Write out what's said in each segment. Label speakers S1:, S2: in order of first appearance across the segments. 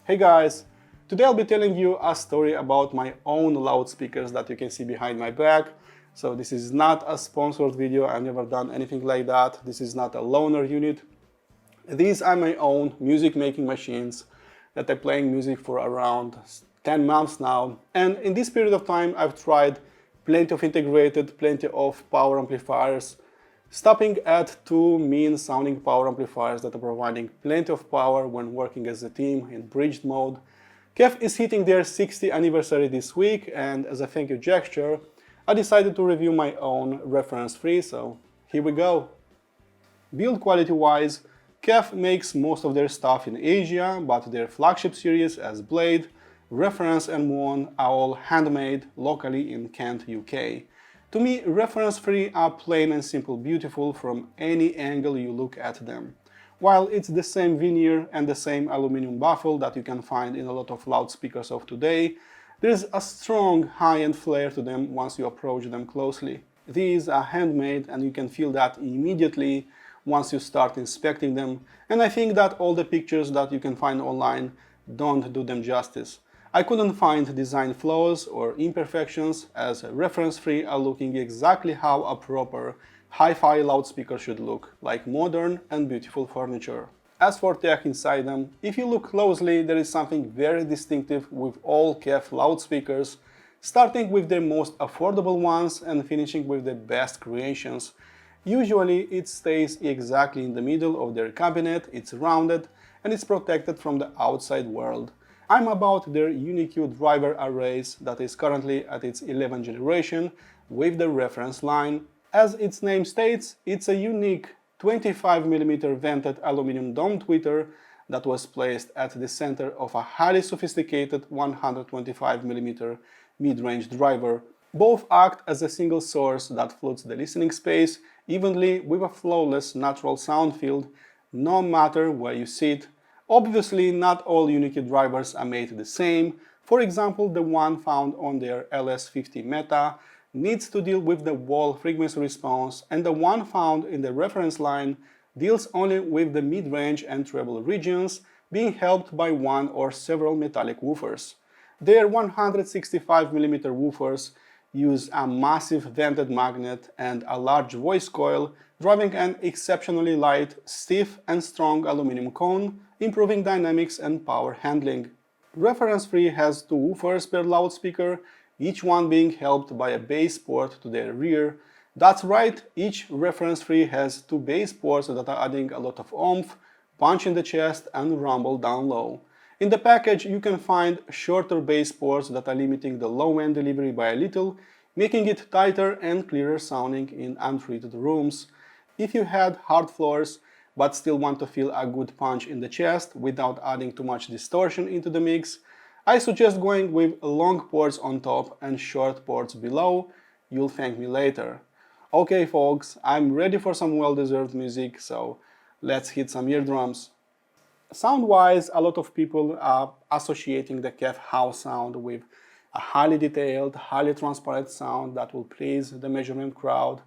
S1: Hey guys, today I'll be telling you a story about my own loudspeakers that you can see behind my back. So this is not a sponsored video, I've never done anything like that. This is not a loaner unit. These are my own music making machines that I'm playing music for around 10 months now. And in this period of time I've tried plenty of integrated, plenty of power amplifiers, stopping at two mean sounding power amplifiers that are providing plenty of power when working as a team in bridged mode. KEF is hitting their 60th anniversary this week, and as a thank you gesture, I decided to review my own reference-free, so here we go. Build quality wise, KEF makes most of their stuff in Asia, but their flagship series as Blade, Reference and One are all handmade locally in Kent, UK. To me, reference-free are plain and simple beautiful from any angle you look at them. While it's the same veneer and the same aluminum baffle that you can find in a lot of loudspeakers of today, there's a strong high-end flair to them once you approach them closely. These are handmade and you can feel that immediately once you start inspecting them, and I think that all the pictures that you can find online don't do them justice. I couldn't find design flaws or imperfections, as reference-free are looking exactly how a proper hi-fi loudspeaker should look, like modern and beautiful furniture. As for tech inside them, if you look closely, there is something very distinctive with all KEF loudspeakers, starting with the most affordable ones and finishing with the best creations. Usually it stays exactly in the middle of their cabinet, it's rounded, and it's protected from the outside world. I'm about their UniQ driver arrays that is currently at its 11th generation with the reference line. As its name states, it's a unique 25mm vented aluminum dome tweeter that was placed at the center of a highly sophisticated 125mm mid-range driver. Both act as a single source that floods the listening space evenly with a flawless natural sound field, no matter where you sit. Obviously, not all UniQ drivers are made the same. For example, the one found on their LS50 Meta needs to deal with the wall frequency response, and the one found in the reference line deals only with the mid-range and treble regions, being helped by one or several metallic woofers. Their 165mm woofers use a massive vented magnet and a large voice coil, driving an exceptionally light, stiff and strong aluminum cone, improving dynamics and power handling. Reference-free has two woofers per loudspeaker, each one being helped by a bass port to their rear. That's right, each reference-free has two bass ports that are adding a lot of oomph, punch in the chest and rumble down low. In the package you can find shorter bass ports that are limiting the low-end delivery by a little, making it tighter and clearer sounding in untreated rooms. If you had hard floors but still want to feel a good punch in the chest without adding too much distortion into the mix, I suggest going with long ports on top and short ports below. You'll thank me later. Okay folks, I'm ready for some well-deserved music, so let's hit some eardrums. Sound-wise, a lot of people are associating the KEF house sound with a highly detailed, highly transparent sound that will please the measurement crowd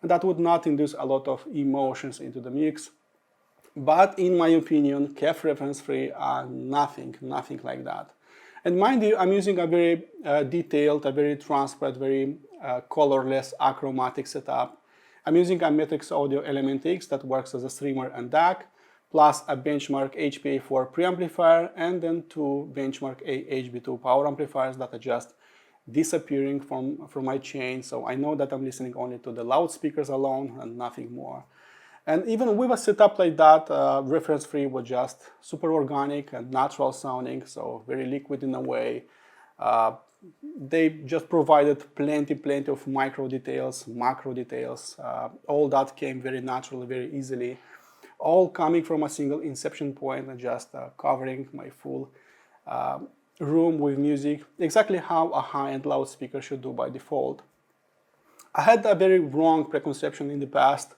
S1: and that would not induce a lot of emotions into the mix. But in my opinion, KEF reference-free are nothing like that. And mind you, I'm using a very detailed, a very transparent, very colorless, achromatic setup. I'm using a Matrix Audio Element X that works as a streamer and DAC, plus a benchmark HPA4 preamplifier, and then two benchmark HB2 power amplifiers that are just disappearing from my chain, so I know that I'm listening only to the loudspeakers alone and nothing more. And even with a setup like that, reference-free was just super organic and natural sounding, so very liquid in a way. They just provided plenty of micro details, macro details. All that came very naturally, very easily, all coming from a single inception point and just covering my full room with music, exactly how a high-end loudspeaker should do by default. I had a very wrong preconception in the past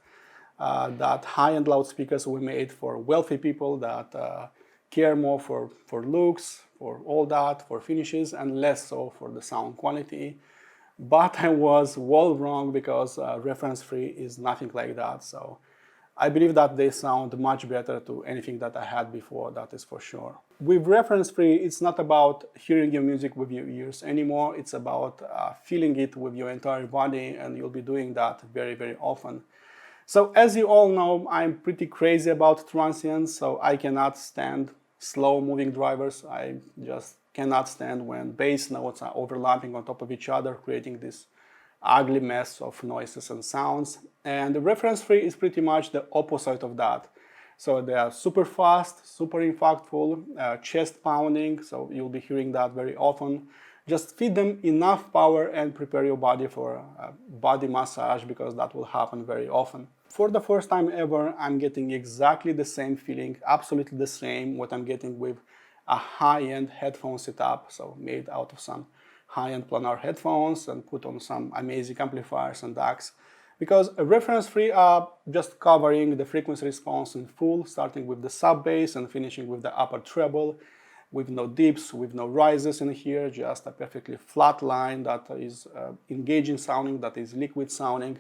S1: that high-end loudspeakers were made for wealthy people that care more for looks, for all that, for finishes, and less so for the sound quality. But I was well wrong, because reference-free is nothing like that. So I believe that they sound much better to anything that I had before, that is for sure. With reference free, it's not about hearing your music with your ears anymore, it's about feeling it with your entire body, and you'll be doing that very, very often. So as you all know, I'm pretty crazy about transients, so I cannot stand slow moving drivers. I just cannot stand when bass notes are overlapping on top of each other, creating this ugly mess of noises and sounds. And the reference free is pretty much the opposite of that. So they are super fast, super impactful, chest pounding, so you'll be hearing that very often. Just feed them enough power and prepare your body for a body massage, because that will happen very often. For the first time ever, I'm getting exactly the same feeling, absolutely the same, what I'm getting with a high-end headphone setup, so made out of some high-end planar headphones and put on some amazing amplifiers and DACs. Because reference-free are just covering the frequency response in full, starting with the sub bass and finishing with the upper treble, with no dips, with no rises in here, just a perfectly flat line that is engaging sounding, that is liquid sounding.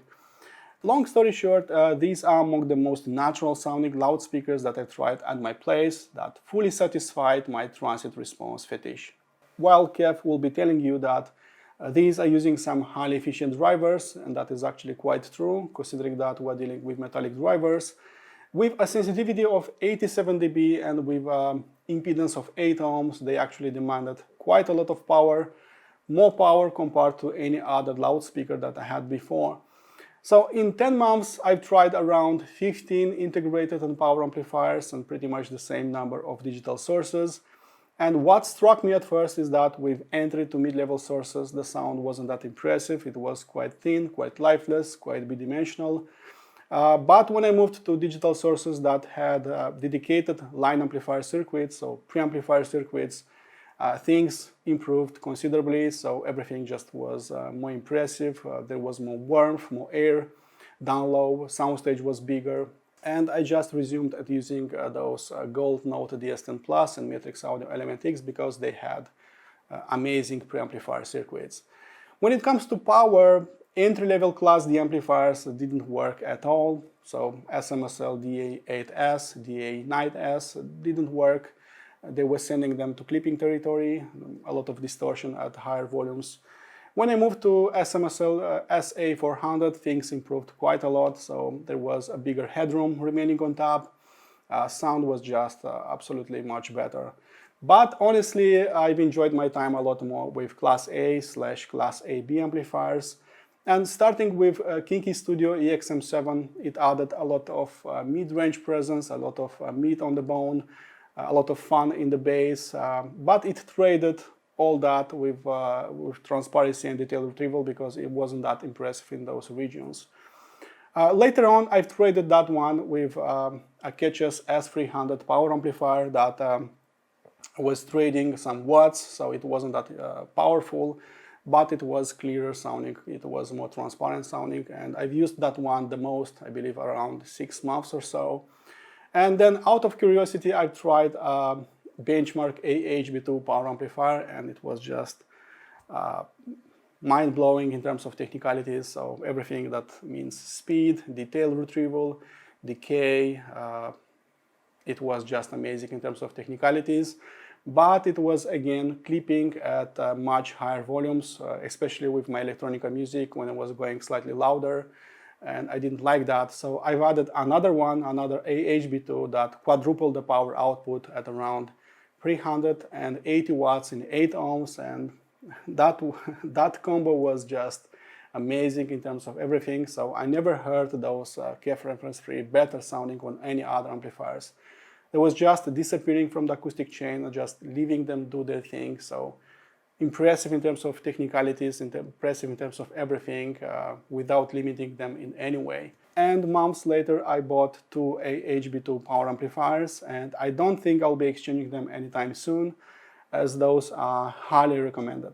S1: Long story short, these are among the most natural sounding loudspeakers that I've tried at my place that fully satisfied my transient response fetish. While KEF will be telling you that these are using some highly efficient drivers, and that is actually quite true, considering that we're dealing with metallic drivers, with a sensitivity of 87 dB and with impedance of 8 ohms, they actually demanded quite a lot of power, more power compared to any other loudspeaker that I had before. So in 10 months, I've tried around 15 integrated and power amplifiers and pretty much the same number of digital sources. And what struck me at first is that with entry to mid-level sources, the sound wasn't that impressive. It was quite thin, quite lifeless, quite bidimensional. But when I moved to digital sources that had dedicated line amplifier circuits, so preamplifier circuits, things improved considerably, so everything just was more impressive. There was more warmth, more air, down low, Soundstage was bigger, and I just resumed at using those Gold Note DS10 Plus and Matrix Audio Element X because they had amazing preamplifier circuits. When it comes to power, entry-level class D amplifiers didn't work at all, so SMSL DA8S, DA9S didn't work. They were sending them to clipping territory, a lot of distortion at higher volumes. When I moved to SMSL SA400, things improved quite a lot, so there was a bigger headroom remaining on top. Sound was just absolutely much better. But honestly, I've enjoyed my time a lot more with Class A/Class AB amplifiers. And starting with Kinky Studio EXM7, it added a lot of mid-range presence, a lot of meat on the bone, a lot of fun in the bass, but it traded all that with transparency and detail retrieval because it wasn't that impressive in those regions. Later on, I've traded that one with a Ketch's S300 power amplifier that was trading some watts, so it wasn't that powerful, but it was clearer sounding, it was more transparent sounding, and I've used that one the most, I believe around 6 months or so. And then out of curiosity, I tried benchmark AHB2 power amplifier, and it was just mind-blowing in terms of technicalities. So everything that means speed, detail retrieval, decay, it was just amazing in terms of technicalities. But it was again clipping at much higher volumes, especially with my electronica music when I was going slightly louder, and I didn't like that. So I've added another one, another AHB2 that quadrupled the power output at around 380 watts in 8 ohms, and that combo was just amazing in terms of everything. So I never heard those KEF reference-free better sounding on any other amplifiers. There was just disappearing from the acoustic chain, just leaving them do their thing. So impressive in terms of technicalities, impressive in terms of everything, without limiting them in any way. And months later, I bought 2 AHB2 power amplifiers, and I don't think I'll be exchanging them anytime soon, as those are highly recommended.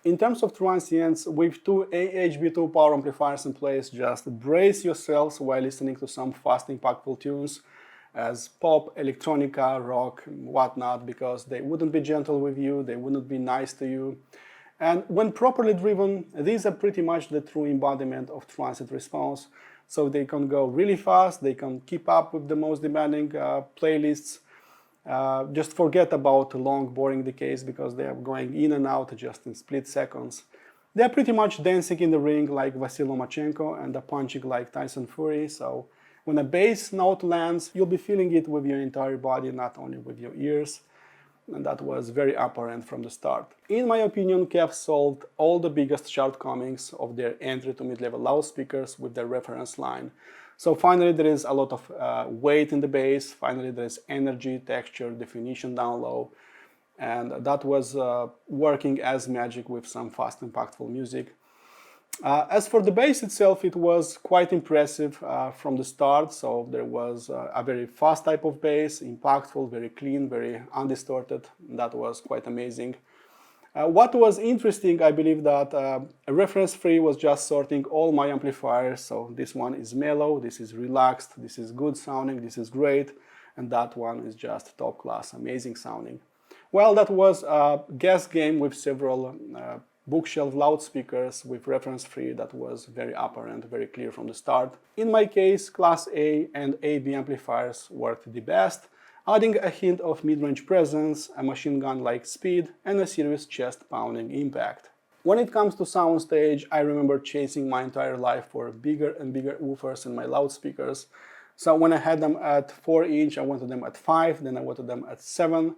S1: In terms of transients, with 2 AHB2 power amplifiers in place, just brace yourselves while listening to some fast, impactful tunes as pop, electronica, rock, whatnot, because they wouldn't be gentle with you, they wouldn't be nice to you. And when properly driven, these are pretty much the true embodiment of transient response. so they can go really fast, they can keep up with the most demanding playlists. Just forget about long boring decays because they are going in and out just in split seconds. They are pretty much dancing in the ring like Vasil Lomachenko and punching like Tyson Fury, so when a bass note lands, you'll be feeling it with your entire body, not only with your ears, and that was very apparent from the start. In my opinion, KEF solved all the biggest shortcomings of their entry to mid-level loudspeakers with their reference line. So finally there is a lot of weight in the bass, finally there is energy, texture, definition down low, and that was working as magic with some fast, impactful music. As for the bass itself, it was quite impressive from the start, so there was a very fast type of bass, impactful, very clean, very undistorted. That was quite amazing. What was interesting, I believe that reference free was just sorting all my amplifiers, so this one is mellow, this is relaxed, this is good sounding, this is great, and that one is just top class, amazing sounding. Well, that was a guess game with several bookshelf loudspeakers with reference free that was very apparent, very clear from the start. In my case, Class A and AB amplifiers worked the best, adding a hint of mid-range presence, a machine gun-like speed, and a serious chest-pounding impact. When it comes to Soundstage, I remember chasing my entire life for bigger and bigger woofers in my loudspeakers. So when I had them at 4-inch, I wanted them at 5, then I wanted them at 7.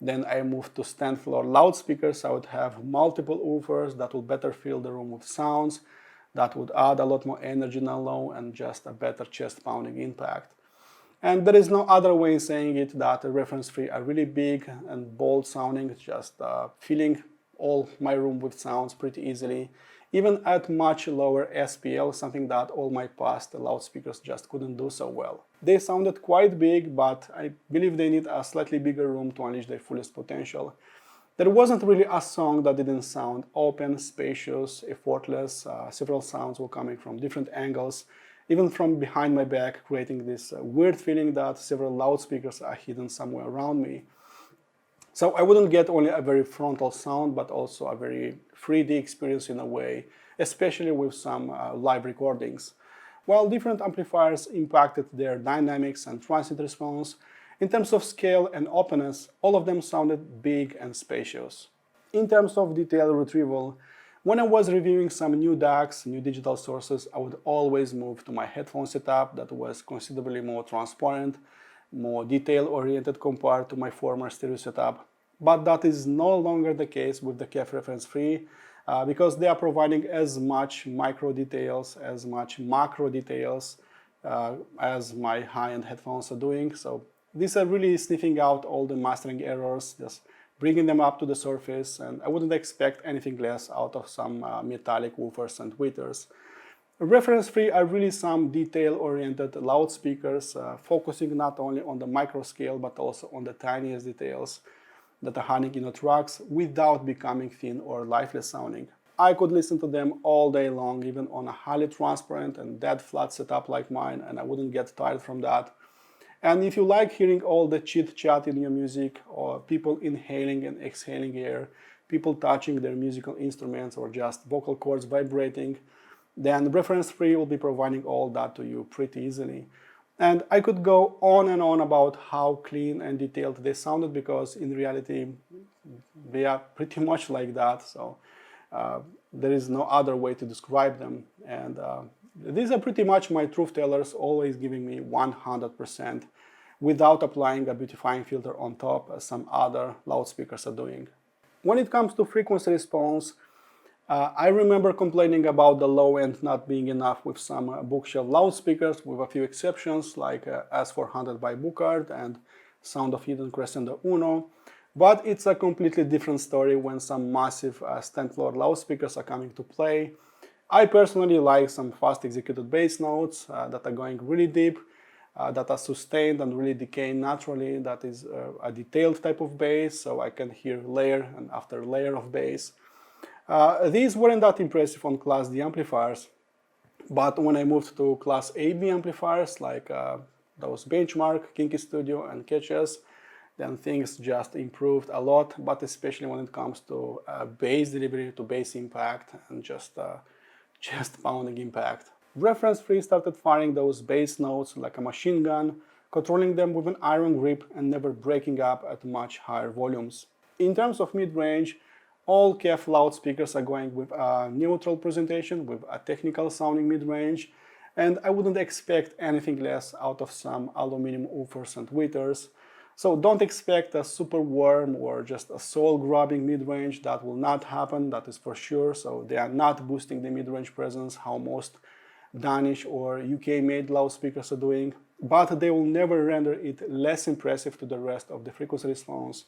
S1: Then I moved to stand-floor loudspeakers, so I would have multiple woofers that would better fill the room with sounds, that would add a lot more energy down low and just a better chest-pounding impact. And there is no other way in saying it that the reference free are really big and bold sounding, just filling all my room with sounds pretty easily, even at much lower SPL, something that all my past loudspeakers just couldn't do so well. They sounded quite big, but I believe they need a slightly bigger room to unleash their fullest potential. There wasn't really a song that didn't sound open, spacious, effortless. Several sounds were coming from different angles, even from behind my back, creating this weird feeling that several loudspeakers are hidden somewhere around me. So I wouldn't get only a very frontal sound, but also a very 3D experience in a way, especially with some live recordings. While different amplifiers impacted their dynamics and transient response, in terms of scale and openness, all of them sounded big and spacious. In terms of detail retrieval, when I was reviewing some new DACs, new digital sources, I would always move to my headphone setup that was considerably more transparent, more detail-oriented compared to my former stereo setup. But that is no longer the case with the KEF reference free because they are providing as much micro details, as much macro details as my high-end headphones are doing. So these are really sniffing out all the mastering errors, just bringing them up to the surface, and I wouldn't expect anything less out of some metallic woofers and tweeters. Reference free are really some detail-oriented loudspeakers, focusing not only on the micro scale but also on the tiniest details that are hiding in the tracks without becoming thin or lifeless sounding. I could listen to them all day long, even on a highly transparent and dead flat setup like mine, and I wouldn't get tired from that. And if you like hearing all the chit-chat in your music, or people inhaling and exhaling air, people touching their musical instruments, or just vocal cords vibrating, then reference free will be providing all that to you pretty easily. And I could go on and on about how clean and detailed they sounded, because in reality they are pretty much like that, so there is no other way to describe them. And these are pretty much my truth tellers, always giving me 100% without applying a beautifying filter on top, as some other loudspeakers are doing. When it comes to frequency response, I remember complaining about the low end not being enough with some bookshelf loudspeakers, with a few exceptions like S400 by Buchard and Sound of Hidden Crescendo Uno. But it's a completely different story when some massive stand-floor loudspeakers are coming to play. I personally like some fast executed bass notes that are going really deep, that are sustained and really decay naturally, that is a detailed type of bass, so I can hear layer and after layer of bass. These weren't that impressive on Class D amplifiers, but when I moved to Class AB amplifiers like those Benchmark, Kinky Studio and KEF, then things just improved a lot, but especially when it comes to bass delivery, to bass impact, and just chest pounding impact. Reference 3 started firing those bass notes like a machine gun, controlling them with an iron grip and never breaking up at much higher volumes. In terms of mid-range, all KEF loudspeakers are going with a neutral presentation, with a technical sounding mid-range, and I wouldn't expect anything less out of some aluminum woofers and tweeters. So don't expect a super warm or just a soul-grabbing mid-range. That will not happen, that is for sure. So they are not boosting the mid-range presence how most Danish or UK-made loudspeakers are doing, but they will never render it less impressive to the rest of the frequency response.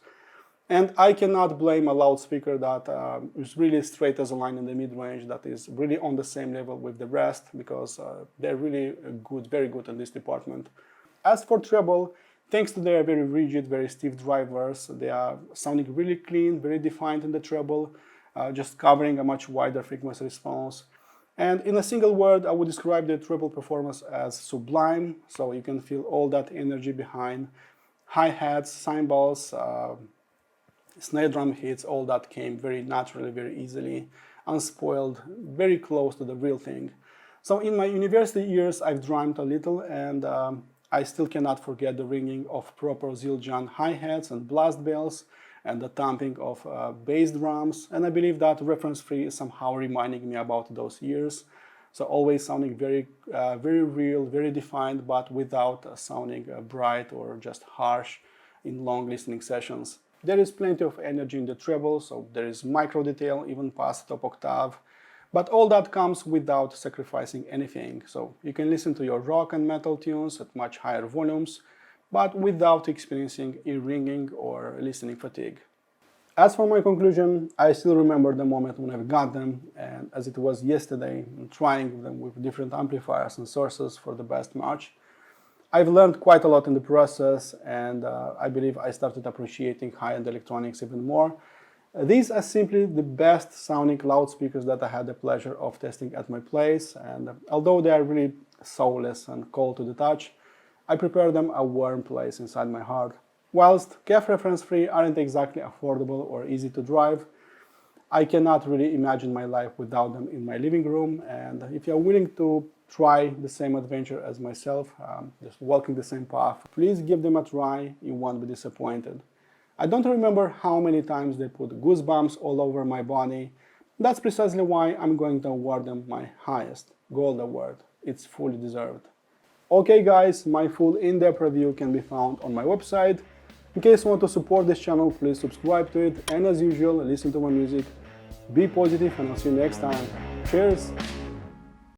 S1: And I cannot blame a loudspeaker that is really straight as a line in the mid-range, that is really on the same level with the rest, because they're really good, very good in this department. As for treble, thanks to their very rigid, very stiff drivers, they are sounding really clean, very defined in the treble, just covering a much wider frequency response. And in a single word, I would describe the treble performance as sublime, so you can feel all that energy behind hi-hats, cymbals, snare drum hits, all that came very naturally, very easily, unspoiled, very close to the real thing. So in my university years, I've drummed a little, and I still cannot forget the ringing of proper Zildjian hi-hats and blast bells, and the thumping of bass drums, and I believe that Reference 3 is somehow reminding me about those years. So always sounding very, very real, very defined, but without sounding bright or just harsh in long listening sessions. There is plenty of energy in the treble, so there is micro detail even past top octave, but all that comes without sacrificing anything. So you can listen to your rock and metal tunes at much higher volumes, but without experiencing ear-ringing or listening fatigue. As for my conclusion, I still remember the moment when I got them, and as it was yesterday, trying them with different amplifiers and sources for the best match. I've learned quite a lot in the process, and I believe I started appreciating high-end electronics even more. These are simply the best sounding loudspeakers that I had the pleasure of testing at my place, and although they are really soulless and cold to the touch, I prepare them a warm place inside my heart. Whilst KEF Reference 3 aren't exactly affordable or easy to drive, I cannot really imagine my life without them in my living room, and if you're willing to try the same adventure as myself, just walking the same path, please give them a try, you won't be disappointed. I don't remember how many times they put goosebumps all over my body. That's precisely why I'm going to award them my highest gold award. It's fully deserved. Okay guys, my full in-depth review can be found on my website. In case you want to support this channel, please subscribe to it, and as usual, listen to my music. Be positive, and I'll see you next time. Cheers!